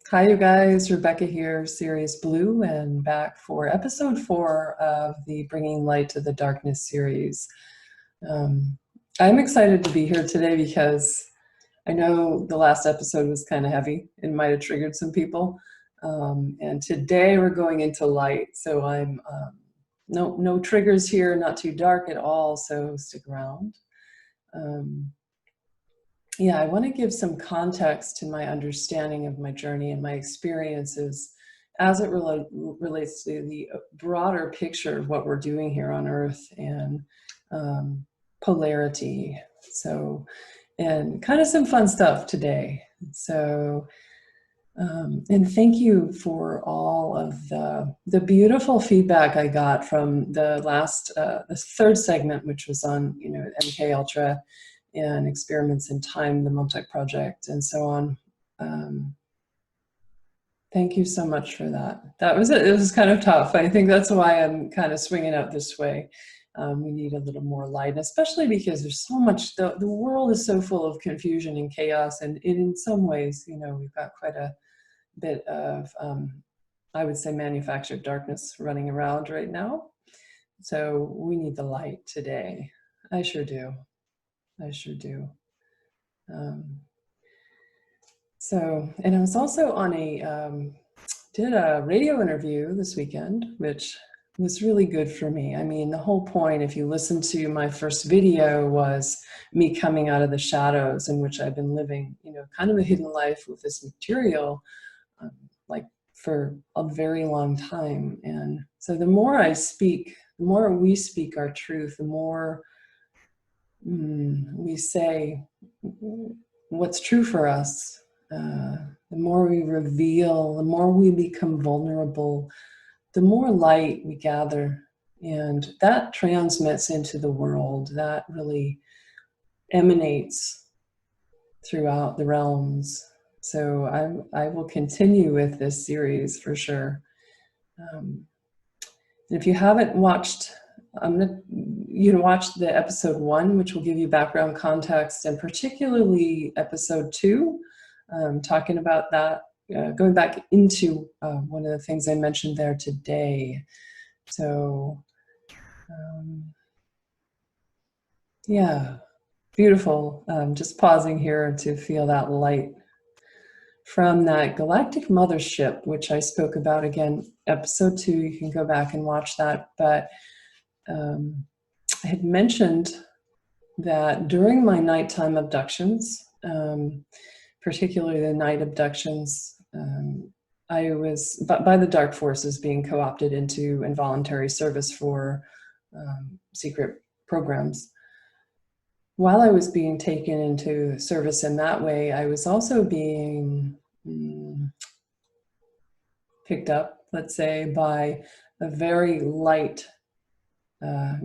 Hi, you guys. Rebecca here, Sirius Blue, and back for episode 4 of the Bringing Light to the Darkness series. I'm excited to be here today because I know the last episode was kind of heavy and might have triggered some people. And today we're going into light, so I'm no triggers here, not too dark at all, so stick around. Yeah, I want to give some context to my understanding of my journey and my experiences as it relates to the broader picture of what we're doing here on Earth and polarity. So, and kind of some fun stuff today. So, and thank you for all of the beautiful feedback I got from the last, the third segment, which was on, MK Ultra and experiments in time, the Multech project, and so on. Thank you so much for that. That was it. It was kind of tough. I think that's why I'm kind of swinging out this way. We need a little more light, especially because there's so much, the world is so full of confusion and chaos, and in some ways, we've got quite a bit of, I would say, manufactured darkness running around right now. So we need the light today. I sure do. I sure do. And I was also on did a radio interview this weekend, which was really good for me. I mean, the whole point, if you listen to my first video, was me coming out of the shadows in which I've been living, kind of a hidden life with this material, like for a very long time. And so the more I speak, the more we speak our truth, the more we say what's true for us, the more we reveal, the more we become vulnerable, the more light we gather, and that transmits into the world. That really emanates throughout the realms. So I will continue with this series for sure. If you haven't watched, you can watch the episode 1, which will give you background context, and particularly episode 2, talking about that, going back into one of the things I mentioned there today. So, yeah, beautiful. Just pausing here to feel that light from that galactic mothership, which I spoke about again, episode 2. You can go back and watch that. But I had mentioned that during my nighttime abductions, particularly the night abductions, I was, by the dark forces, being co-opted into involuntary service for secret programs. While I was being taken into service in that way, I was also being picked up, let's say, by a very light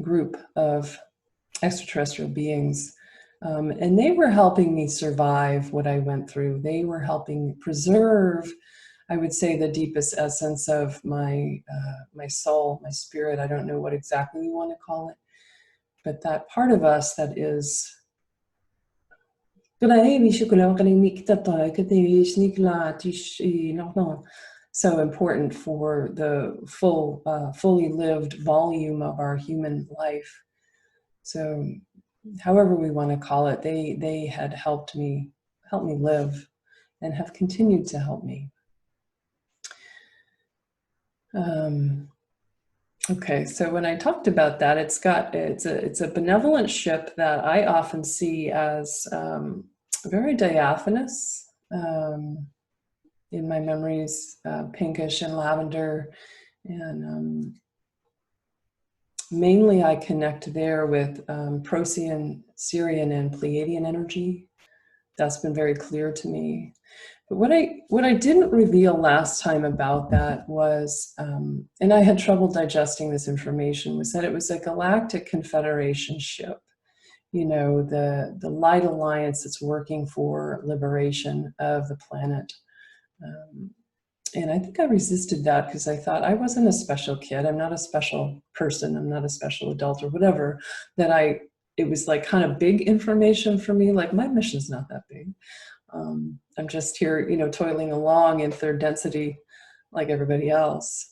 group of extraterrestrial beings. And they were helping me survive what I went through. They were helping preserve, I would say, the deepest essence of my soul, my spirit. I don't know what exactly we want to call it, but that part of us that is so important for the fully lived volume of our human life. So however we want to call it, they had helped me live and have continued to help me. Okay, so when I talked about that, it's a benevolent ship that I often see as very diaphanous. In my memories, pinkish and lavender, and mainly I connect there with Procyon, Sirian, and Pleiadian energy. That's been very clear to me. But what I didn't reveal last time about that was, and I had trouble digesting this information, was that it was a Galactic Confederation ship. The Light Alliance that's working for liberation of the planet. And I think I resisted that because I thought I wasn't a special kid. I'm not a special person. I'm not a special adult or whatever. It was like kind of big information for me. Like, my mission's not that big. I'm just here, toiling along in third density like everybody else.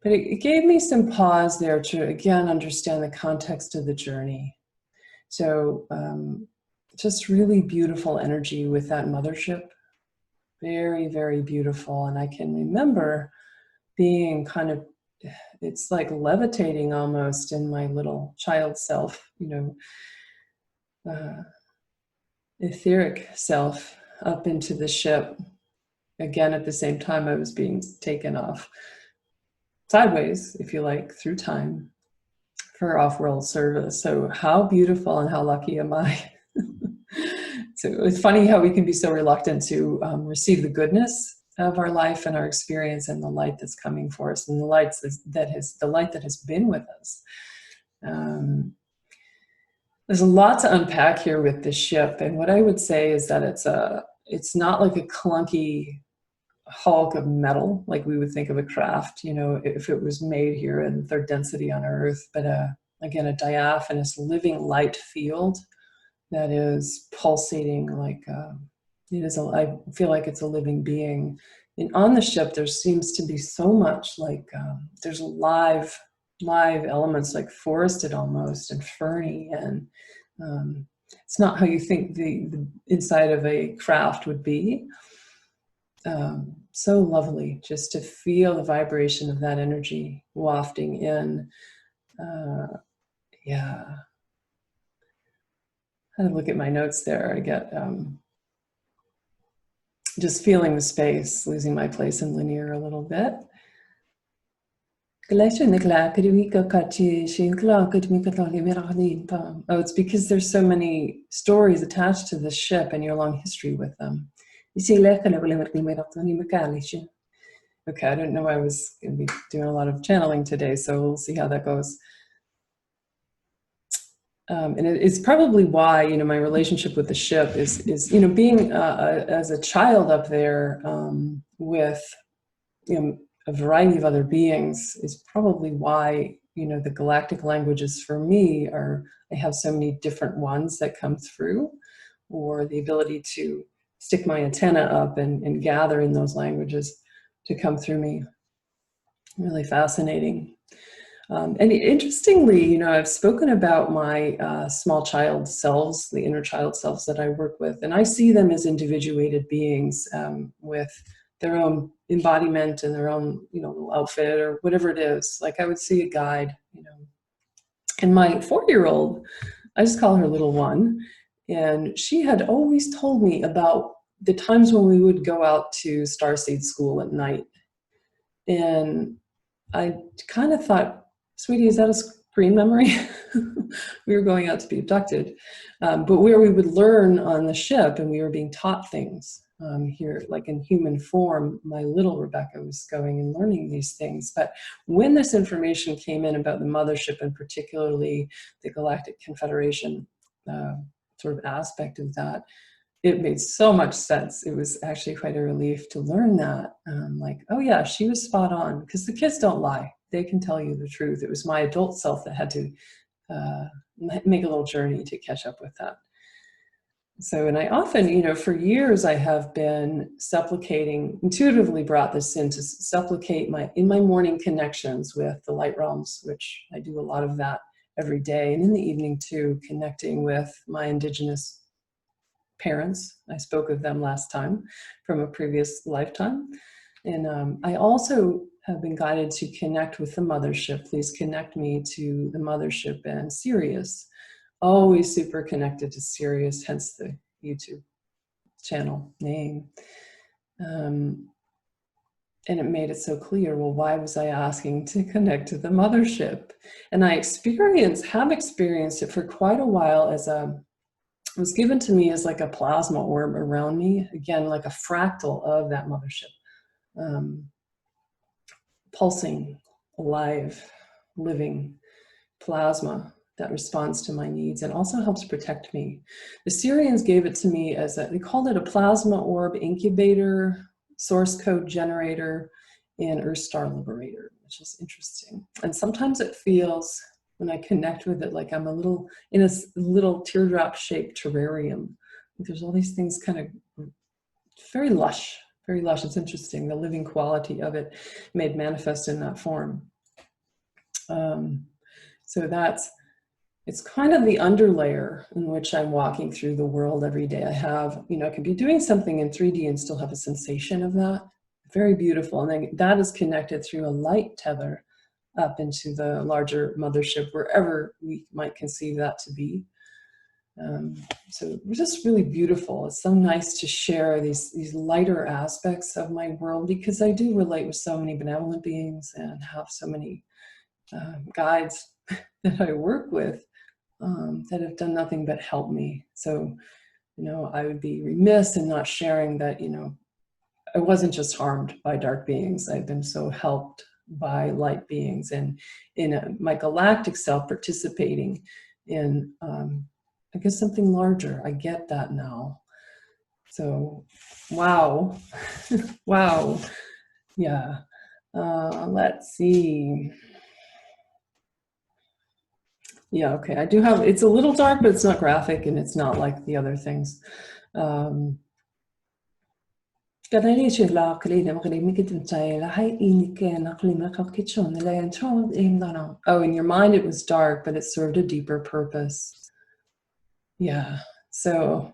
But it gave me some pause there to, again, understand the context of the journey. So just really beautiful energy with that mothership. Very, very beautiful. And I can remember being kind of, it's like levitating almost in my little child self, etheric self up into the ship. Again, at the same time, I was being taken off sideways, if you like, through time for off-world service. So how beautiful and how lucky am I? So it's funny how we can be so reluctant to receive the goodness of our life and our experience and the light that's coming for us, and the light that has been with us. There's a lot to unpack here with this ship, and what I would say is that it's not like a clunky hulk of metal like we would think of a craft, if it was made here in third density on Earth, but again, a diaphanous living light field that is pulsating like I feel like it's a living being. And on the ship, there seems to be so much like there's live elements, like forested almost and ferny, and it's not how you think the inside of a craft would be. So lovely just to feel the vibration of that energy wafting in. Yeah. I look at my notes there. I get just feeling the space, losing my place in linear a little bit. Oh, it's because there's so many stories attached to this ship and your long history with them. Okay, I didn't know I was going to be doing a lot of channeling today, so we'll see how that goes. And it's probably why, my relationship with the ship is being as a child up there with, a variety of other beings is probably why, the galactic languages for me I have so many different ones that come through, or the ability to stick my antenna up and gather in those languages to come through me. Really fascinating. And interestingly, I've spoken about my small child selves, the inner child selves that I work with, and I see them as individuated beings with their own embodiment and their own, little outfit or whatever it is. Like I would see a guide, And my 4-year-old, I just call her little one, and she had always told me about the times when we would go out to Starseed school at night. And I kind of thought, sweetie, is that a screen memory? We were going out to be abducted, but where we would learn on the ship and we were being taught things here, like in human form, my little Rebecca was going and learning these things. But when this information came in about the mothership and particularly the Galactic Confederation sort of aspect of that, it made so much sense. It was actually quite a relief to learn that. Like, oh yeah, she was spot on, because the kids don't lie. They can tell you the truth. It was my adult self that had to make a little journey to catch up with that. So, and I often, for years I have been supplicating, intuitively brought this in to supplicate in my morning connections with the light realms, which I do a lot of that every day, and in the evening too, connecting with my indigenous parents. I spoke of them last time from a previous lifetime. And I also have been guided to connect with the mothership. Please connect me to the mothership and Sirius. Always super connected to Sirius, hence the YouTube channel name. And it made it so clear, well, why was I asking to connect to the mothership? And I have experienced it for quite a while it was given to me as like a plasma orb around me, again, like a fractal of that mothership, pulsing, alive, living plasma that responds to my needs and also helps protect me. The Sirians gave it to me as they called it a plasma orb incubator, source code generator, and Earth Star liberator, which is interesting. And sometimes it feels, when I connect with it, like I'm in a little teardrop shaped terrarium there's all these things kind of very lush, very lush. It's interesting, the living quality of it made manifest in that form. So it's kind of the underlayer in which I'm walking through the world every day. I have, I could be doing something in 3D and still have a sensation of that. Very beautiful. And then that is connected through a light tether up into the larger mothership, wherever we might conceive that to be. So it's just really beautiful. It's so nice to share these lighter aspects of my world, because I do relate with so many benevolent beings and have so many guides that I work with that have done nothing but help me. So, I would be remiss in not sharing that, I wasn't just harmed by dark beings. I've been so helped by light beings, and in my galactic self participating in, I guess, something larger. I get that now. So, wow. Wow. Yeah. Let's see. Yeah, okay. I do have, it's a little dark, but it's not graphic, and it's not like the other things. Oh, and your mind, it was dark, but it served a deeper purpose. Yeah. So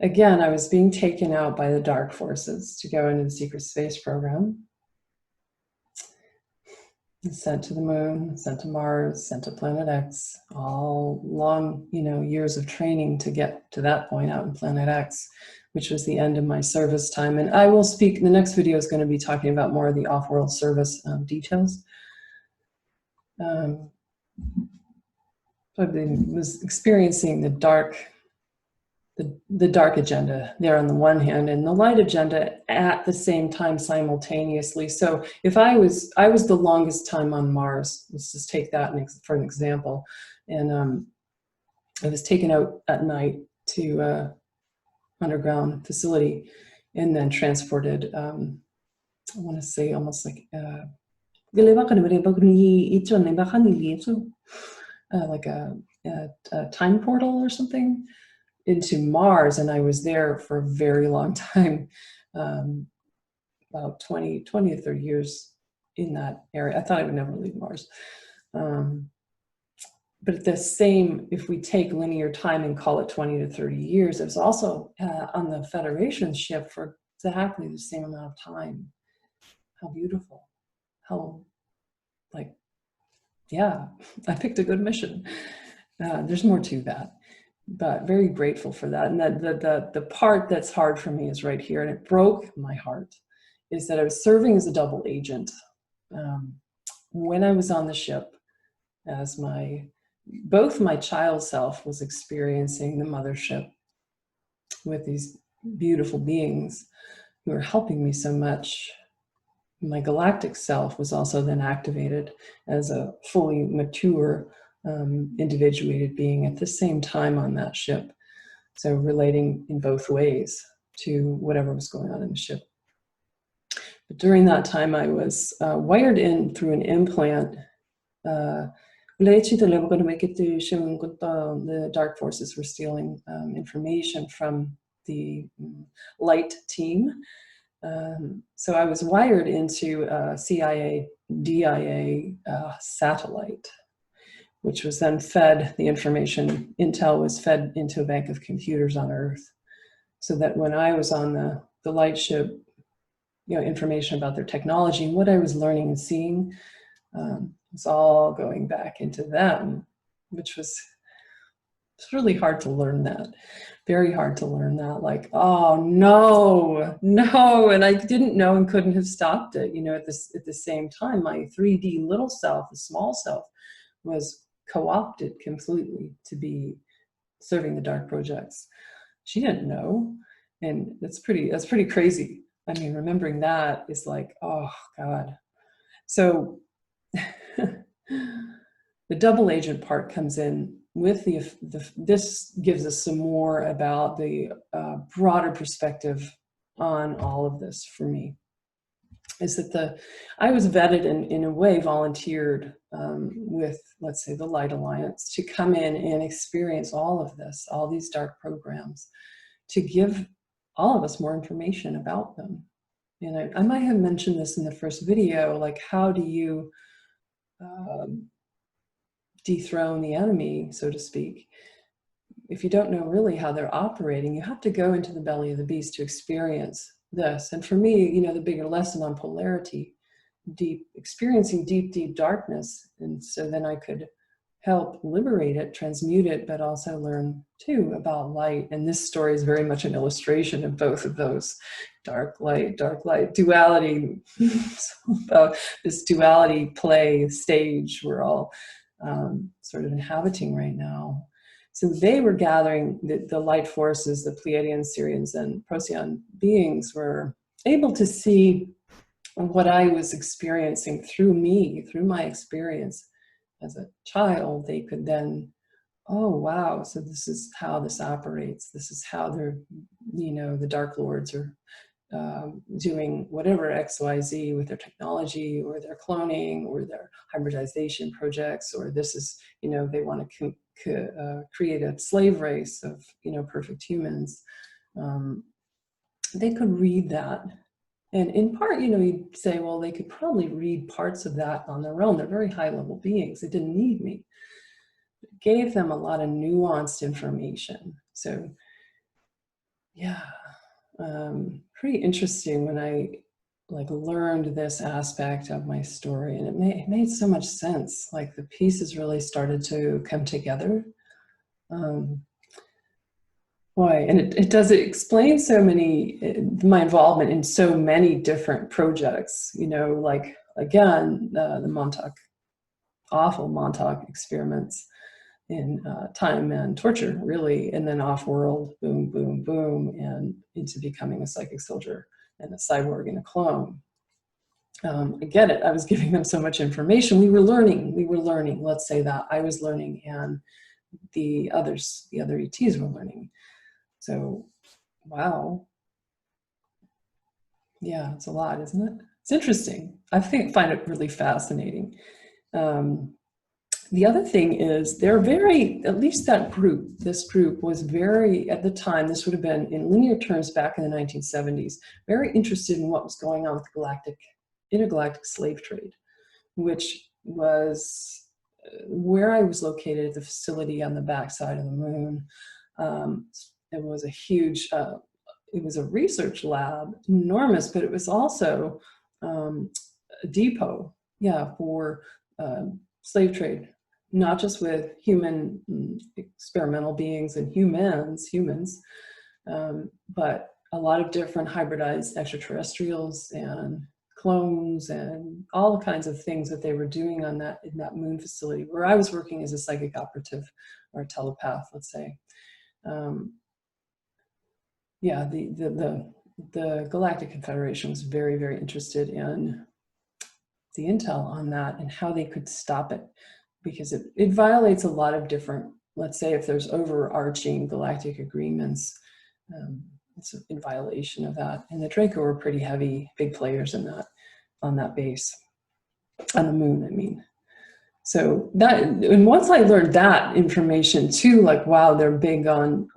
again, I was being taken out by the dark forces to go into the secret space program. Sent to the moon, sent to Mars, sent to Planet X, all long, years of training to get to that point out in Planet X, which was the end of my service time. And I will speak, the next video is going to be talking about more of the off-world service details. I was experiencing the dark agenda there on the one hand, and the light agenda at the same time simultaneously. So if I was the longest time on Mars, let's just take that for an example, and I was taken out at night to underground facility and then transported, I want to say almost like a time portal or something into Mars, and I was there for a very long time, about 20 to 30 years in that area. I thought I would never leave Mars. But the same, if we take linear time and call it 20 to 30 years, it was also on the Federation ship for exactly the same amount of time. How beautiful. How, yeah, I picked a good mission. There's more to that, but very grateful for that. And the part that's hard for me is right here, and it broke my heart, is that I was serving as a double agent. When I was on the ship, as both my child self was experiencing the mothership with these beautiful beings who were helping me so much. My galactic self was also then activated as a fully mature, individuated being at the same time on that ship. So relating in both ways to whatever was going on in the ship. But during that time, I was wired in through an implant. The dark forces were stealing information from the light team. So I was wired into a CIA, DIA satellite, which was then fed, the information, intel was fed into a bank of computers on Earth. So that when I was on the light ship, information about their technology and what I was learning and seeing, was all going back into them, which was, it's really hard to learn that. Very hard to learn that, like, oh no, and I didn't know and couldn't have stopped it. At the same time, my 3D little self, the small self, was co-opted completely to be serving the dark projects. She didn't know, and that's pretty crazy. I mean, remembering that is like, oh God. So the double agent part comes in with this gives us some more about the broader perspective on all of this for me. Is that I was vetted and in a way volunteered with, let's say, the Light Alliance to come in and experience all of this, all these dark programs, to give all of us more information about them. And I might have mentioned this in the first video, like how do you dethrone the enemy, so to speak? If you don't know really how they're operating, you have to go into the belly of the beast to experience this. And for me, you know, the bigger lesson on polarity, experiencing deep darkness. And so then I could help liberate it, transmute it, but also learn too about light. And this story is very much an illustration of both of those, dark light, duality. About this duality play stage we're all sort of inhabiting right now. So they were gathering the light forces, the Pleiadians, Sirians, and Procyon beings were able to see what I was experiencing through me, through my experience as a child. They could then, oh, wow, so this is how this operates. This is how they're, you know, the Dark Lords are doing whatever XYZ with their technology or their cloning or their hybridization projects, or this is, you know, they want to create a slave race of, you know, perfect humans. They could read that. And in part, you know, you'd say, well, they could probably read parts of that on their own. They're very high level beings. They didn't need me. It gave them a lot of nuanced information. So yeah, pretty interesting when I like learned this aspect of my story, and it made so much sense. Like the pieces really started to come together. Boy, and it explains so many, my involvement in so many different projects, you know, like again, the Montauk, awful Montauk experiments in time and torture, really, and then off-world, boom, boom, boom, and into becoming a psychic soldier and a cyborg and a clone. I get it. I was giving them so much information. We were learning, let's say that. I was learning, and the other ETs were learning. So, wow. Yeah, it's a lot, isn't it? It's interesting. I find it really fascinating. The other thing is they're very, at least this group was very, at the time, this would have been in linear terms back in the 1970s, very interested in what was going on with the intergalactic slave trade, which was where I was located at the facility on the backside of the moon. It was a huge, it was a research lab, enormous, but it was also a depot, yeah, for slave trade, not just with human experimental beings and humans, but a lot of different hybridized extraterrestrials and clones and all kinds of things that they were doing in that moon facility where I was working as a psychic operative or a telepath, let's say. Yeah, the Galactic Confederation was very, very interested in the intel on that and how they could stop it, because it violates a lot of different, let's say if there's overarching galactic agreements, it's in violation of that. And the Draco were pretty heavy, big players in that, on that base, on the moon, I mean. So that, and once I learned that information too, like, wow, they're big on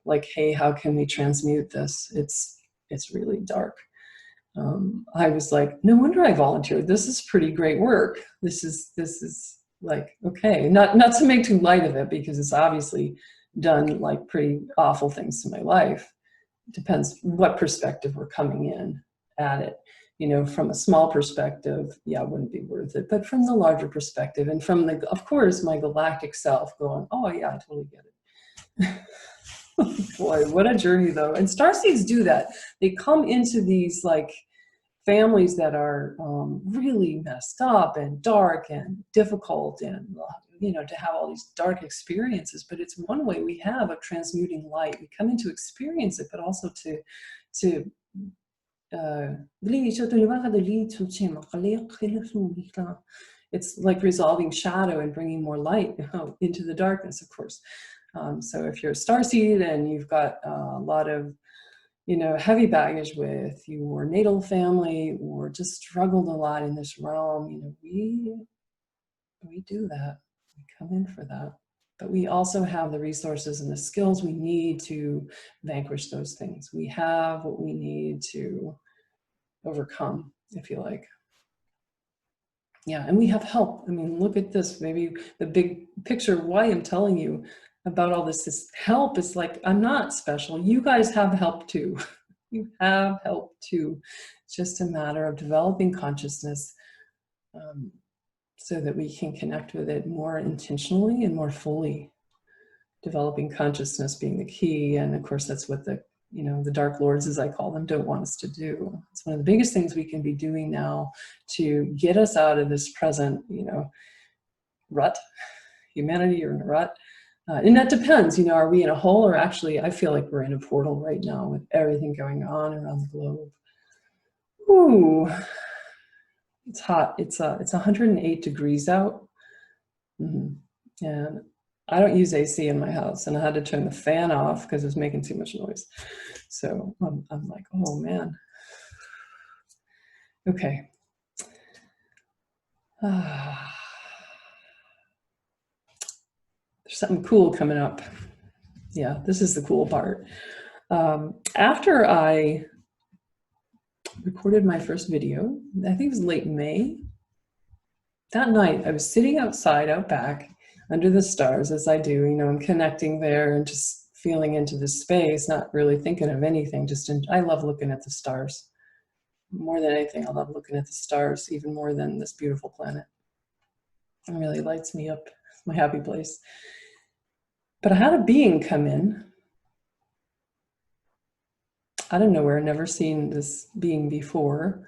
like, hey, how can we transmute this? It's really dark. I was like, no wonder I volunteered. This is pretty great work. This is like, okay, not to make too light of it, because it's obviously done like pretty awful things to my life. It depends what perspective we're coming in at it. You know, from a small perspective, yeah, it wouldn't be worth it. But from the larger perspective, and from the, of course, my galactic self going, oh yeah, I totally get it. Boy, what a journey though. And starseeds do that. They come into these like families that are really messed up and dark and difficult, and you know, to have all these dark experiences. But it's one way we have of transmuting light. We come in to experience it, but also to it's like resolving shadow and bringing more light into the darkness, of course. So if you're a starseed and you've got a lot of, you know, heavy baggage with your natal family, or just struggled a lot in this realm, you know, we do that. We come in for that. but we also have the resources and the skills we need to vanquish those things. We have what we need to overcome, if you like. Yeah, and we have help. I mean, look at this. Maybe the big picture of why I'm telling you about all this help is like, I'm not special. You guys have help too. You have help too. It's just a matter of developing consciousness so that we can connect with it more intentionally and more fully. Developing consciousness being the key. And of course, that's what the Dark Lords, as I call them, don't want us to do. It's one of the biggest things we can be doing now to get us out of this present, rut. Humanity are in a rut. And that depends, are we in a hole, or actually, I feel like we're in a portal right now with everything going on around the globe. Ooh, it's hot. It's 108 degrees out. And I don't use AC in my house, and I had to turn the fan off because it was making too much noise. So I'm like, oh man. Okay. There's something cool coming up. Yeah, this is the cool part. After I recorded my first video, I think it was late May, that night I was sitting outside, out back, under the stars, as I do, I'm connecting there and just feeling into this space, not really thinking of anything, I love looking at the stars. More than anything, I love looking at the stars, even more than this beautiful planet. It really lights me up. It's my happy place. But I had a being come in. I don't know where, never seen this being before.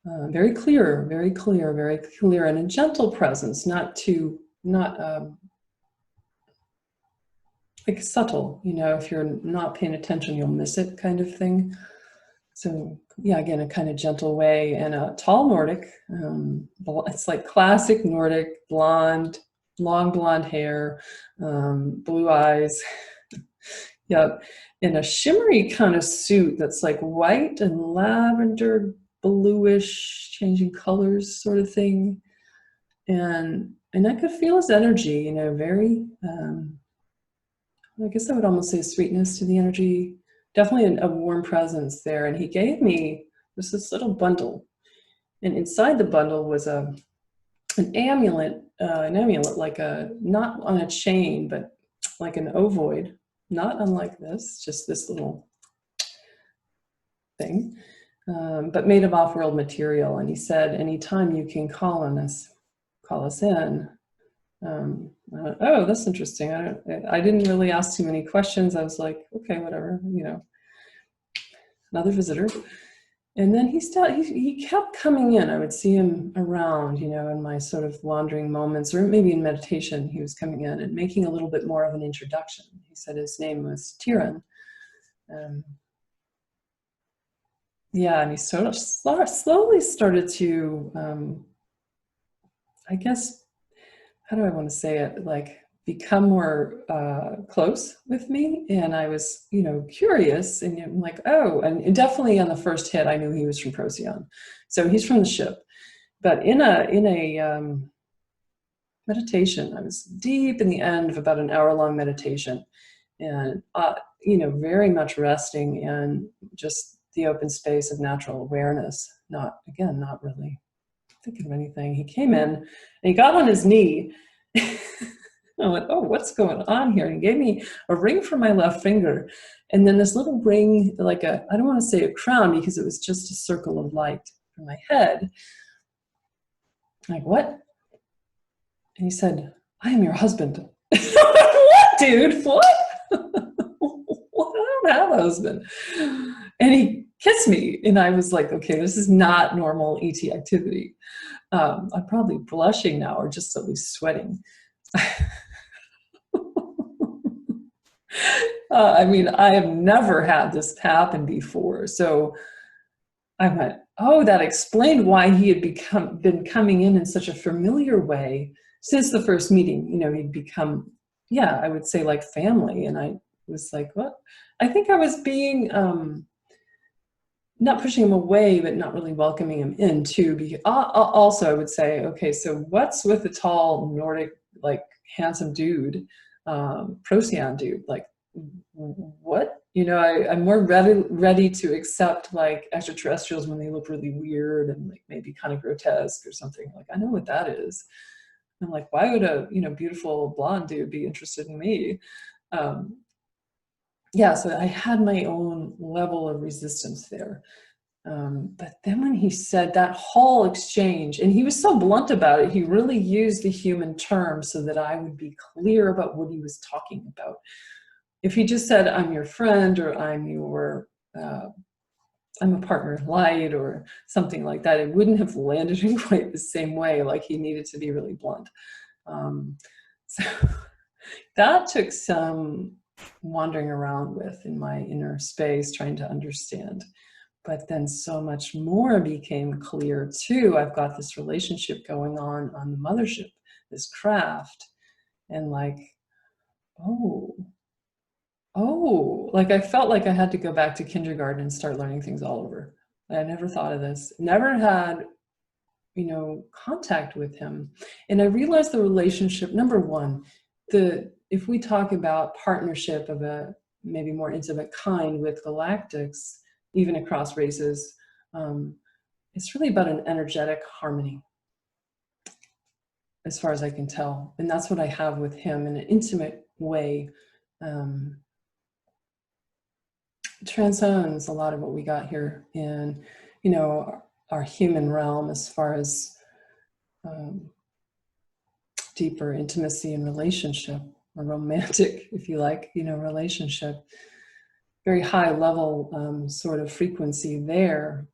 Very clear, very clear, very clear, and a gentle presence, not like subtle, if you're not paying attention, you'll miss it kind of thing. So yeah, again, a kind of gentle way, and a tall Nordic. It's like classic Nordic, blonde, long blonde hair, blue eyes. Yeah, in a shimmery kind of suit that's like white and lavender, bluish, changing colors sort of thing. And I could feel his energy, very, I guess I would almost say sweetness to the energy, definitely a warm presence there. And he gave me this little bundle, and inside the bundle was an amulet, like not on a chain, but like an ovoid, not unlike this, just this little thing, but made of off-world material. And he said, anytime you can call us in. Oh, that's interesting. I didn't really ask too many questions. I was like, okay, whatever, another visitor. And then he kept coming in. I would see him around, in my sort of wandering moments, or maybe in meditation, he was coming in and making a little bit more of an introduction. He said his name was Sirian. Yeah, and he sort of slowly started to, I guess, how do I want to say it? Like become more close with me. And I was, curious, and I'm like, oh, and definitely on the first hit, I knew he was from Procyon. So he's from the ship. But in a meditation, I was deep in the end of about an hour-long meditation, and, very much resting in just the open space of natural awareness. Not really thinking of anything. He came in and he got on his knee. I went, oh, what's going on here? And he gave me a ring for my left finger, and then this little ring, like I don't want to say a crown, because it was just a circle of light for my head. I'm like, what? And he said, I am your husband. What, dude? What? I don't have a husband. And he kissed me, and I was like, okay, this is not normal ET activity. I'm probably blushing now, or just at least sweating. I mean, I have never had this happen before. So I went, oh, that explained why he had been coming in such a familiar way since the first meeting. He'd become, yeah, I would say like family. And I was like, what? I think I was being, not pushing him away, but not really welcoming him in too. Because also I would say, okay, so what's with the tall Nordic, like handsome dude Procyon dude. Like, what? You know, I'm more ready to accept like extraterrestrials when they look really weird and like maybe kind of grotesque or something. Like, I know what that is. I'm like, why would a, you know, beautiful blonde dude be interested in me? Yeah, so I had my own level of resistance there. But then when he said that whole exchange, and he was so blunt about it, he really used the human term so that I would be clear about what he was talking about. If he just said, I'm your friend, or I'm a partner in light, or something like that, it wouldn't have landed in quite the same way. Like, he needed to be really blunt. So that took some wandering around with in my inner space, trying to understand. But then so much more became clear too. I've got this relationship going on the mothership, this craft, and like, oh, like I felt like I had to go back to kindergarten and start learning things all over. I never thought of this, never had, you know, contact with him. And I realized the relationship, number one, if we talk about partnership of a maybe more intimate kind with galactics, even across races, it's really about an energetic harmony, as far as I can tell. And that's what I have with him in an intimate way. Transcends a lot of what we got here in, you know, our human realm, as far as deeper intimacy and relationship, or romantic, if you like, you know, relationship. Very high level sort of frequency there.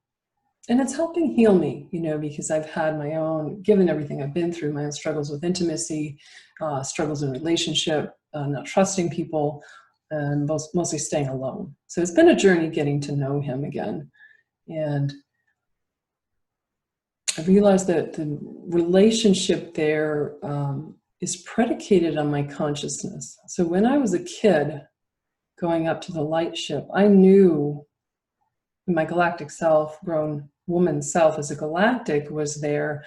And it's helping heal me, you know, because I've had my own, given everything I've been through, my own struggles with intimacy, struggles in relationship, not trusting people, and mostly staying alone. So it's been a journey getting to know him again. And I realized that the relationship there is predicated on my consciousness. So when I was a kid going up to the light ship, I knew my galactic self, grown woman self as a galactic, was there.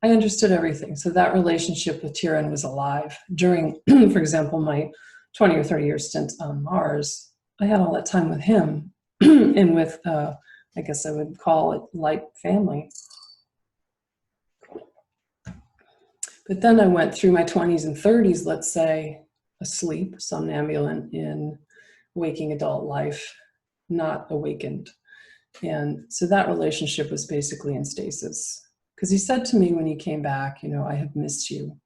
I understood everything. So that relationship with Tyrion was alive. During, for example, my 20 or 30 year stint on Mars, I had all that time with him and with, I guess I would call it light family. But then I went through my 20s and 30s, let's say, asleep, somnambulant in waking adult life, not awakened. And so that relationship was basically in stasis. Because he said to me when he came back, you know, I have missed you,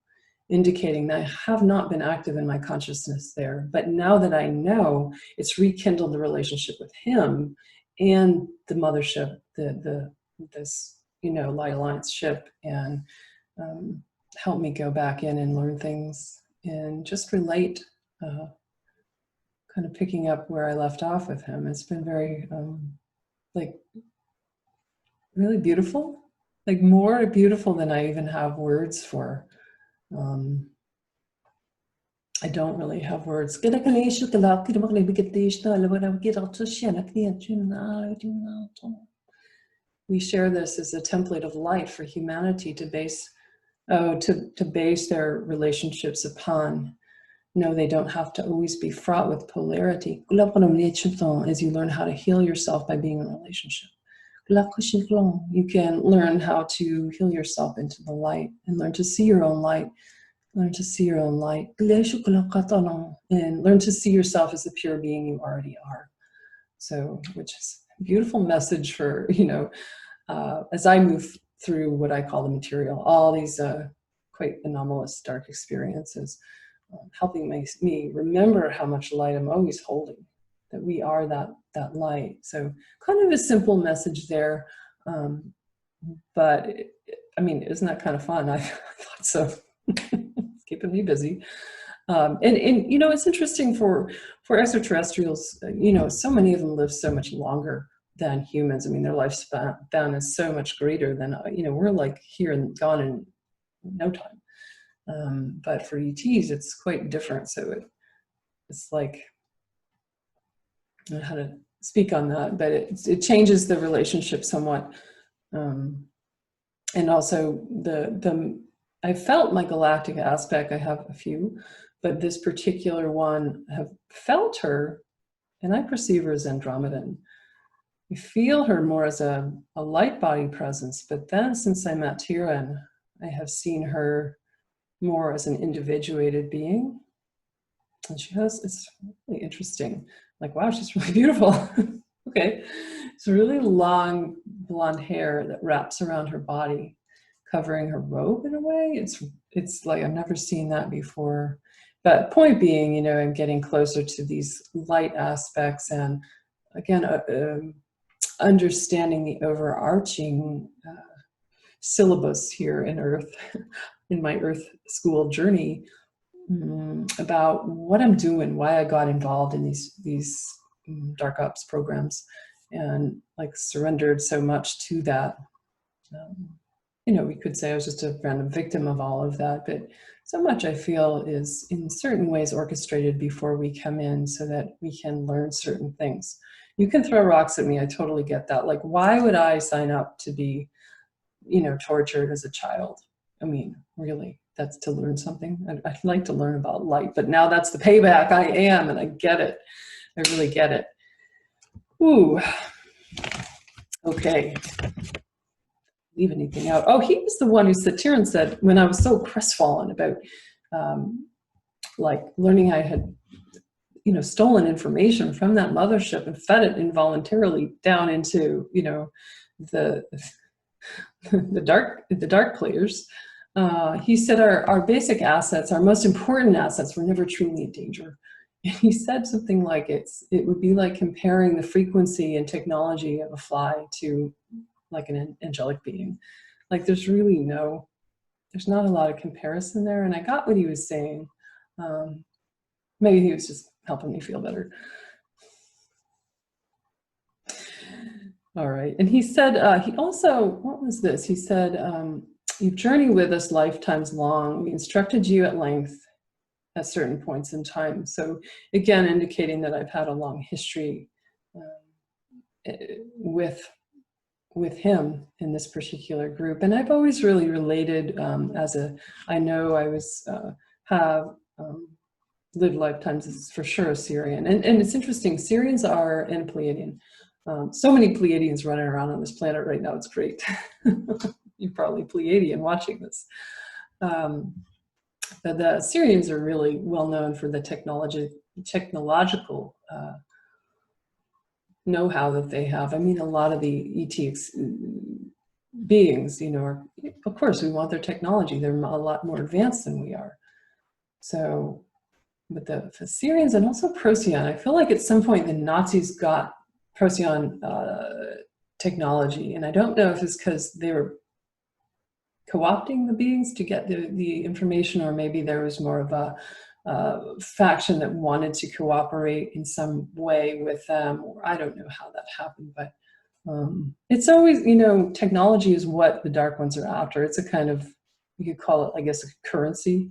indicating that I have not been active in my consciousness there. But now that I know, it's rekindled the relationship with him and the mothership, this, you know, Light Alliance ship, and help me go back in and learn things and just relate, kind of picking up where I left off with him. It's been very, like, really beautiful, like more beautiful than I even have words for. I don't really have words. We share this as a template of light for humanity to base, to base their relationships upon. No, they don't have to always be fraught with polarity. As you learn how to heal yourself by being in a relationship, you can learn how to heal yourself into the light and learn to see your own light. Learn to see your own light, and learn to see yourself as the pure being you already are. So, which is a beautiful message for, you know, as I move through what I call the material, all these quite anomalous dark experiences, helping me remember how much light I'm always holding, that we are that light. So kind of a simple message there, but I mean, isn't that kind of fun? I thought so. It's keeping me busy. And you know, it's interesting for extraterrestrials, you know, so many of them live so much longer than humans. I mean, their lifespan is so much greater than, you know, we're like here and gone in no time. But for ETs, it's quite different. So it's like, I don't know how to speak on that, but it changes the relationship somewhat. And also I felt my galactic aspect. I have a few, but this particular one have felt her, and I perceive her as Andromedan. I feel her more as a light body presence, but then since I met Tiran, I have seen her more as an individuated being. And she has, it's really interesting. Like, wow, she's really beautiful. Okay. It's really long blonde hair that wraps around her body, covering her robe in a way. It's like, I've never seen that before. But point being, you know, I'm getting closer to these light aspects, and again, understanding the overarching syllabus here in Earth, in my Earth school journey, about what I'm doing, why I got involved in these dark ops programs, and like surrendered so much to that. You know, we could say I was just a random victim of all of that, but so much I feel is in certain ways orchestrated before we come in so that we can learn certain things. You can throw rocks at me, I totally get that. Like, why would I sign up to be, you know, tortured as a child? I mean, really, that's to learn something. I'd like to learn about light, but now that's the payback. I am, and I get it. I really get it. Ooh, okay. Leave anything out? Oh, he was the one who said, Tyrion said, when I was so crestfallen about like learning I had, you know, stolen information from that mothership and fed it involuntarily down into, you know, the dark players. He said our basic assets, our most important assets, were never truly in danger. And he said something like it would be like comparing the frequency and technology of a fly to like an angelic being. Like there's not a lot of comparison there. And I got what he was saying. Maybe he was just helping me feel better. All right. And he said, he also, what was this? He said, you've journeyed with us lifetimes long. We instructed you at length at certain points in time. So again, indicating that I've had a long history with him in this particular group. And I've always really related I know I was, lived lifetimes as for sure a Sirian. And it's interesting, Sirians are in Pleiadian. So many Pleiadians running around on this planet right now, it's great. You're probably Pleiadian watching this. But the Sirians are really well known for the technological know-how that they have. I mean, a lot of the ET beings, you know, of course, we want their technology. They're a lot more advanced than we are. So, but the Sirians and also Procyon, I feel like at some point the Nazis got Procyon technology, and I don't know if it's because they were co-opting the beings to get the information, or maybe there was more of a faction that wanted to cooperate in some way with them, or I don't know how that happened, but it's always, you know, technology is what the dark ones are after. It's a kind of, you could call it, I guess, a currency.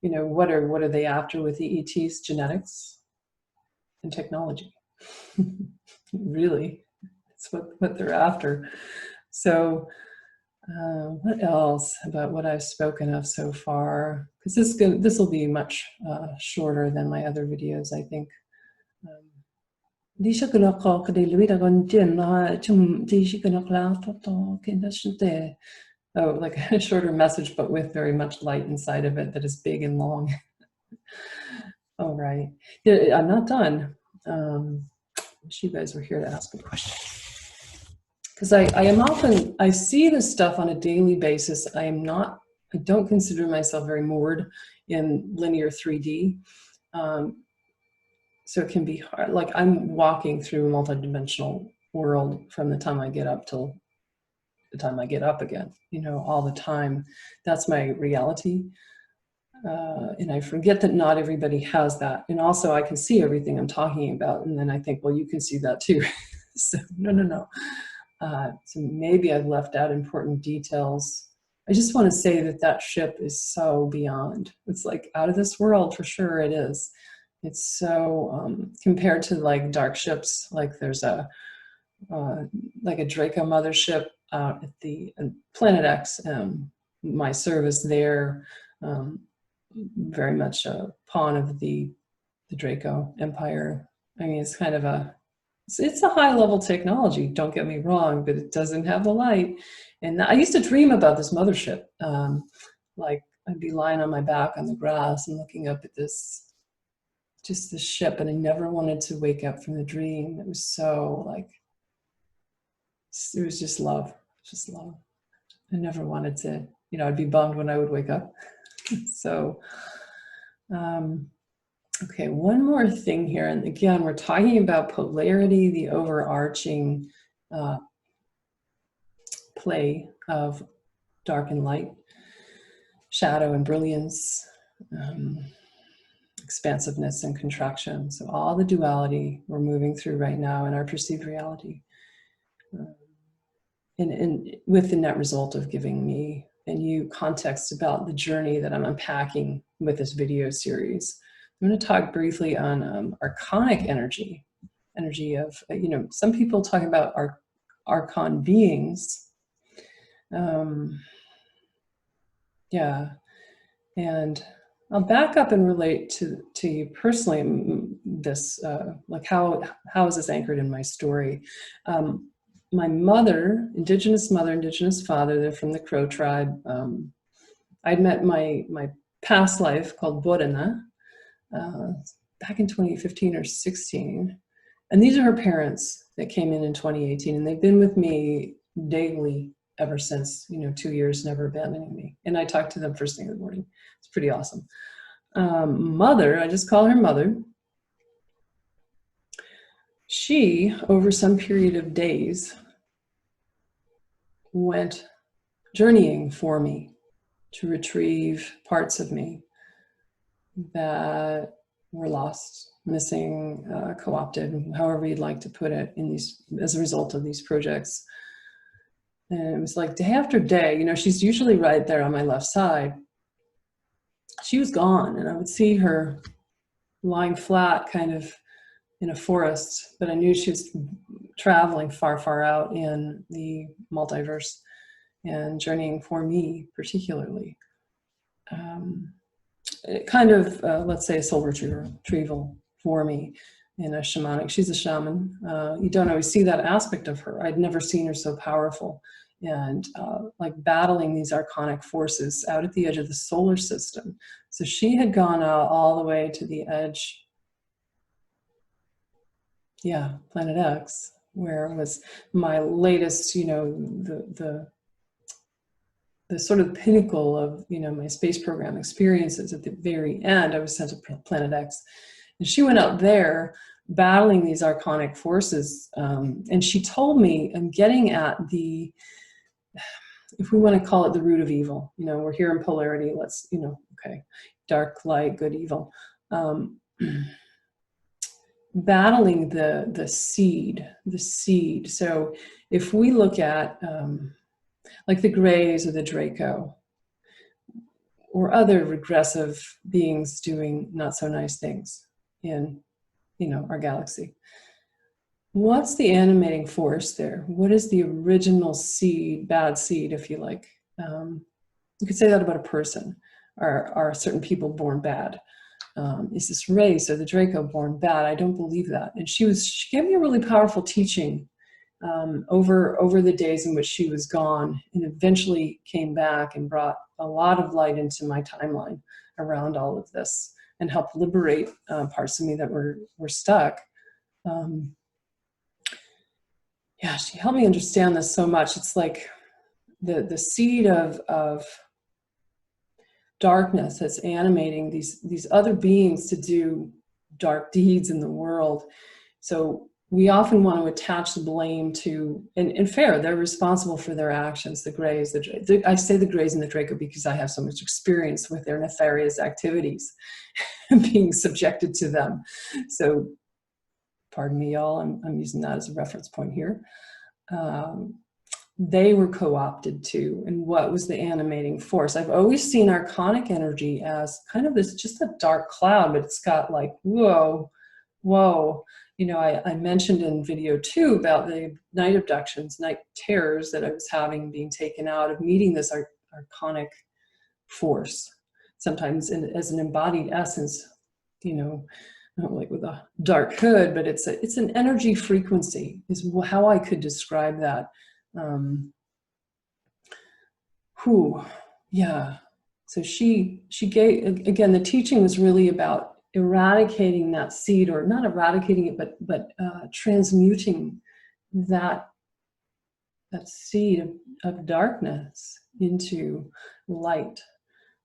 You know, what are they after with the ETs? Genetics and technology. Really, it's what they're after. So what else about what I've spoken of so far? Because this will be much shorter than my other videos, I think. Oh, like a shorter message, but with very much light inside of it that is big and long. All right. Yeah, I'm not done. Wish you guys were here to ask me questions. Because I see this stuff on a daily basis. I don't consider myself very moored in linear 3D. So it can be hard. Like I'm walking through a multidimensional world from the time I get up till the time I get up again, you know, all the time. That's my reality. And I forget that not everybody has that. And also I can see everything I'm talking about. And then I think, well, you can see that too. So no. So maybe I've left out important details. I just want to say that ship is so beyond. It's like out of this world, for sure it is. It's so, compared to like dark ships, like there's like a Draco mothership out at the Planet X, my service there, very much a pawn of the Draco Empire. I mean, it's kind of it's a high level technology, don't get me wrong, but it doesn't have the light. And I used to dream about this mothership. Like I'd be lying on my back on the grass and looking up at this ship, and I never wanted to wake up from the dream. It was so like, it was just love, just love. I never wanted to, you know, I'd be bummed when I would wake up. So, okay, one more thing here. And again, we're talking about polarity, the overarching play of dark and light, shadow and brilliance, expansiveness and contraction. So all the duality we're moving through right now in our perceived reality. And with the net result of giving me and you context about the journey that I'm unpacking with this video series. I'm going to talk briefly on archonic energy of, you know, some people talk about archon beings. Yeah, and I'll back up and relate to you personally this, like how is this anchored in my story? My mother, indigenous father, they're from the Crow tribe. I'd met my past life called Borana back in 2015 or 16. And these are her parents that came in 2018, and they've been with me daily ever since, you know, 2 years, never abandoning me. And I talk to them first thing in the morning. It's pretty awesome. Mother, I just call her Mother. She, over some period of days, went journeying for me to retrieve parts of me that were lost, missing, co-opted, however you'd like to put it, in these, as a result of these projects. And it was like day after day, you know, she's usually right there on my left side. She was gone, and I would see her lying flat kind of in a forest, but I knew she was traveling far, far out in the multiverse and journeying for me particularly. Kind of, let's say, a soul retrieval for me in a shamanic. She's a shaman. You don't always see that aspect of her. I'd never seen her so powerful and like battling these archonic forces out at the edge of the solar system. So she had gone out all the way to the edge. Yeah, Planet X, where was my latest, you know, the sort of pinnacle of, you know, my space program experiences. At the very end, I was sent to Planet X, and she went out there battling these archonic forces. And she told me, I'm getting at the, if we want to call it the root of evil, you know, we're here in polarity, let's, you know, okay, dark, light, good, evil. Battling the seed. So if we look at like the Greys or the Draco or other regressive beings doing not so nice things in, you know, our galaxy, what's the animating force there? What is the original seed, bad seed, if you like? You could say that about a person. Are certain people born bad? Is this race or the Draco born bad? I don't believe that. And she gave me a really powerful teaching over the days in which she was gone, and eventually came back and brought a lot of light into my timeline around all of this and helped liberate parts of me that were stuck. Yeah, she helped me understand this so much. It's like the seed of darkness that's animating these other beings to do dark deeds in the world. So we often want to attach the blame to, and fair, they're responsible for their actions, the Greys. I say the Greys and the Draco because I have so much experience with their nefarious activities and being subjected to them. So pardon me, y'all, I'm using that as a reference point here. They were co-opted too. And what was the animating force? I've always seen archonic energy as kind of this, just a dark cloud, but it's got like, whoa. You know, I mentioned in video 2 about the night abductions, night terrors that I was having, being taken out of meeting this archonic force. sometimes as an embodied essence, you know, not like with a dark hood, but it's an energy frequency is how I could describe that. Yeah. So she gave, again, the teaching was really about eradicating that seed, or not eradicating it, but transmuting that seed of darkness into light.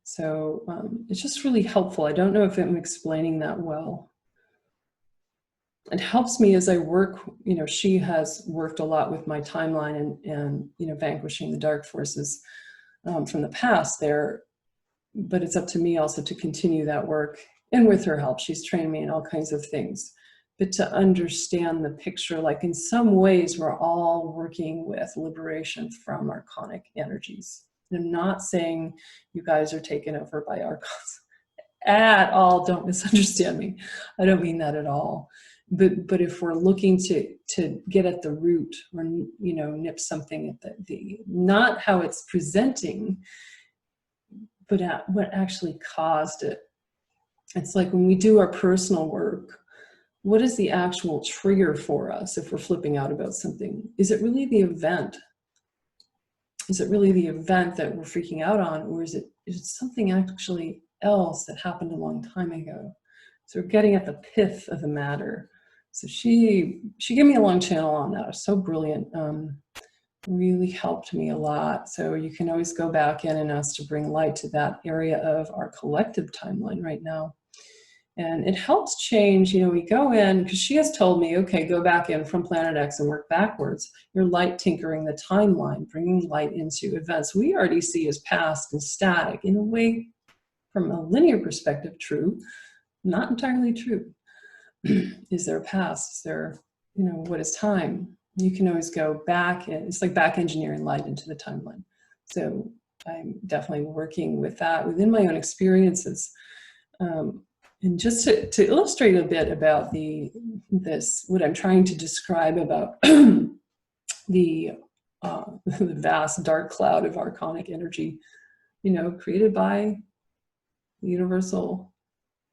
So it's just really helpful. I don't know if I'm explaining that well. It helps me as I work, you know, she has worked a lot with my timeline and you know, vanquishing the dark forces from the past there. But it's up to me also to continue that work. And with her help, she's trained me in all kinds of things. But to understand the picture, like in some ways, we're all working with liberation from archonic energies. And I'm not saying you guys are taken over by archons at all. Don't misunderstand me. I don't mean that at all. But if we're looking to get at the root, or you know, nip something at the not how it's presenting, but at what actually caused it. It's like when we do our personal work, what is the actual trigger for us if we're flipping out about something? Is it really the event? Is it really the event that we're freaking out on, or is it something actually else that happened a long time ago? So we're getting at the pith of the matter. So she gave me a long channel on that. It was so brilliant. Really helped me a lot. So you can always go back in and ask to bring light to that area of our collective timeline right now. And it helps change, you know, we go in, because she has told me, okay, go back in from planet X and work backwards. You're light tinkering the timeline, bringing light into events we already see as past and static, in a way, from a linear perspective, true, not entirely true. Is there a past? Is there, you know, what is time? You can always go back, and it's like back engineering light into the timeline. So I'm definitely working with that within my own experiences. And just to illustrate a bit about what I'm trying to describe about the vast dark cloud of archonic energy, you know, created by the universal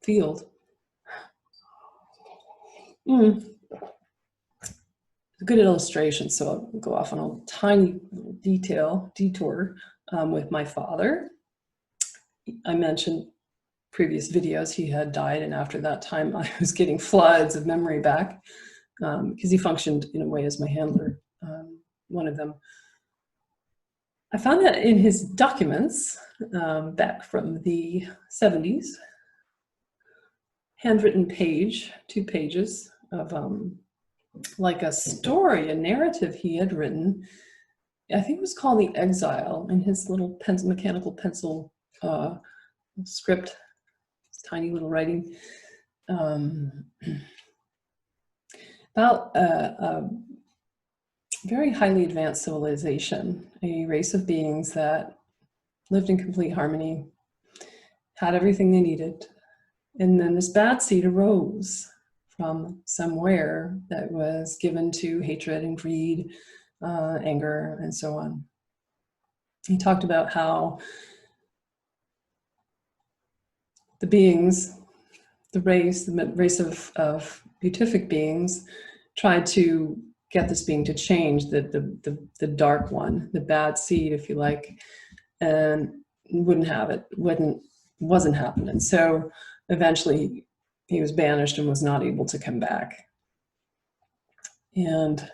field. A good illustration. So I'll go off on a tiny detour with my father. I mentioned previous videos he had died, and after that time I was getting floods of memory back because he functioned in a way as my handler, one of them. I found that in his documents back from the 70s, handwritten page, 2 pages of like a story, a narrative he had written. I think it was called The Exile, in his little mechanical pencil script, tiny little writing, about a very highly advanced civilization, a race of beings that lived in complete harmony, had everything they needed. And then this bad seed arose from somewhere that was given to hatred and greed, anger, and so on. He talked about how the beings, the race of beatific beings, tried to get this being to change, the dark one, the bad seed, if you like, and wouldn't have it, wasn't happening. So eventually he was banished and was not able to come back. And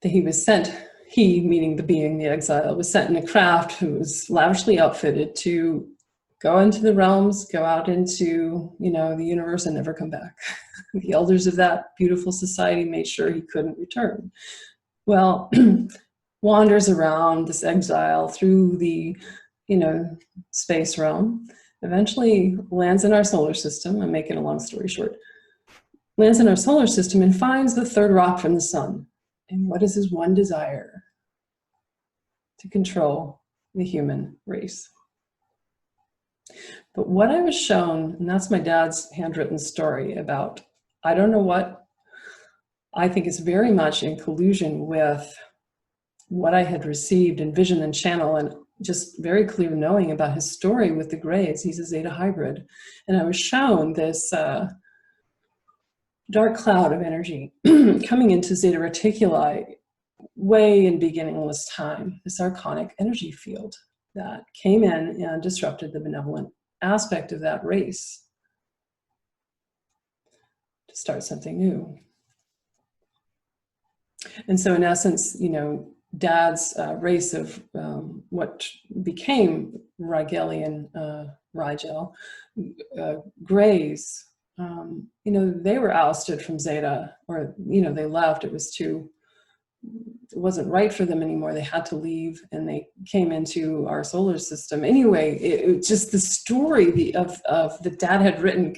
he was sent, he, meaning the being, the exile, was sent in a craft who was lavishly outfitted to go into the realms, go out into, you know, the universe and never come back. The elders of that beautiful society made sure he couldn't return. Well, wanders around this exile through the, you know, space realm, eventually lands in our solar system. I'm making a long story short. Lands in our solar system and finds the third rock from the sun. And what is his one desire? To control the human race. But what I was shown, and that's my dad's handwritten story about, I don't know what, I think is very much in collusion with what I had received in vision and channel, and just very clear knowing about his story with the Greys. He's a Zeta hybrid. And I was shown this dark cloud of energy coming into Zeta Reticuli way in beginningless time, this archonic energy field that came in and disrupted the benevolent aspect of that race to start something new. And so in essence, you know, Dad's race of what became Rigelian, Rigel, Greys, you know, they were ousted from Zeta, or, you know, they left. It wasn't right for them anymore. They had to leave, and they came into our solar system. Anyway, it just the story of that Dad had written,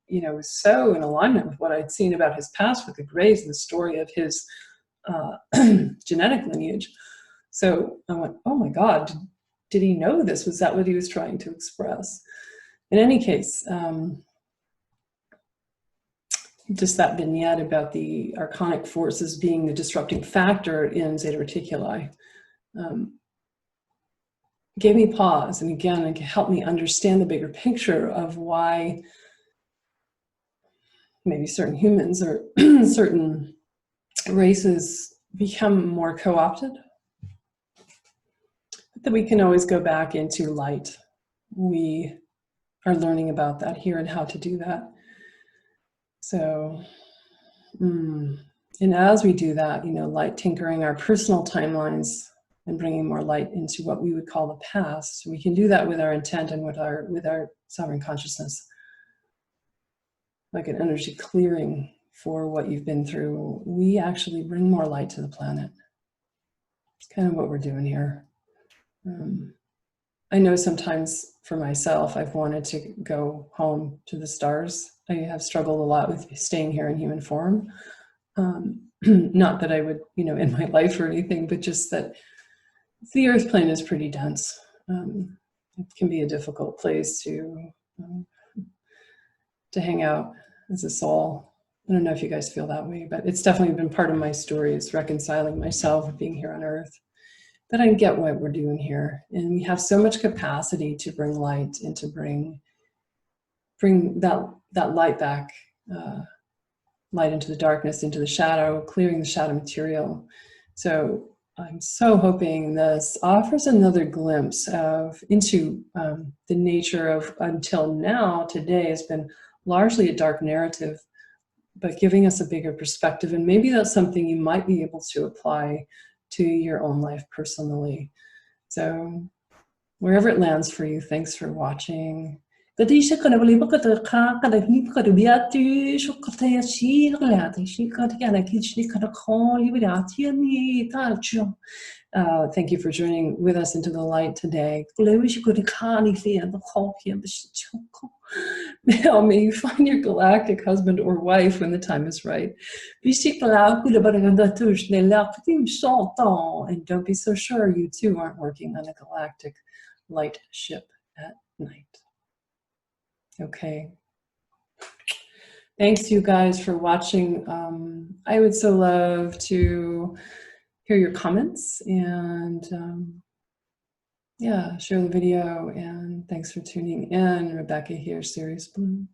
you know, was so in alignment with what I'd seen about his past with the Greys and the story of his genetic lineage. So I went, oh my God, did he know this? Was that what he was trying to express? In any case, just that vignette about the archonic forces being the disrupting factor in Zeta Reticuli gave me pause, and again, it helped me understand the bigger picture of why maybe certain humans or certain races become more co-opted, but that we can always go back into light. We are learning about that here and how to do that. So, and as we do that, you know, light tinkering our personal timelines and bringing more light into what we would call the past, we can do that with our intent and with our sovereign consciousness, like an energy clearing for what you've been through. We actually bring more light to the planet. It's kind of what we're doing here. I know sometimes for myself, I've wanted to go home to the stars. I have struggled a lot with staying here in human form. Not that I would, you know, end my life or anything, but just that the earth plane is pretty dense. It can be a difficult place to hang out as a soul. I don't know if you guys feel that way, but it's definitely been part of my story, is reconciling myself with being here on earth. But I get what we're doing here. And we have so much capacity to bring light and to bring that light back, light into the darkness, into the shadow, clearing the shadow material. So I'm so hoping this offers another glimpse into the nature of, until now, today has been largely a dark narrative, but giving us a bigger perspective. And maybe that's something you might be able to apply to your own life personally. So wherever it lands for you, thanks for watching. Thank you for joining with us into the light today. May you find your galactic husband or wife when the time is right. And don't be so sure you too aren't working on a galactic light ship at night. Okay. Thanks, you guys, for watching. I would so love to hear your comments and yeah, share the video, and thanks for tuning in. Rebecca here, Sirius Blue.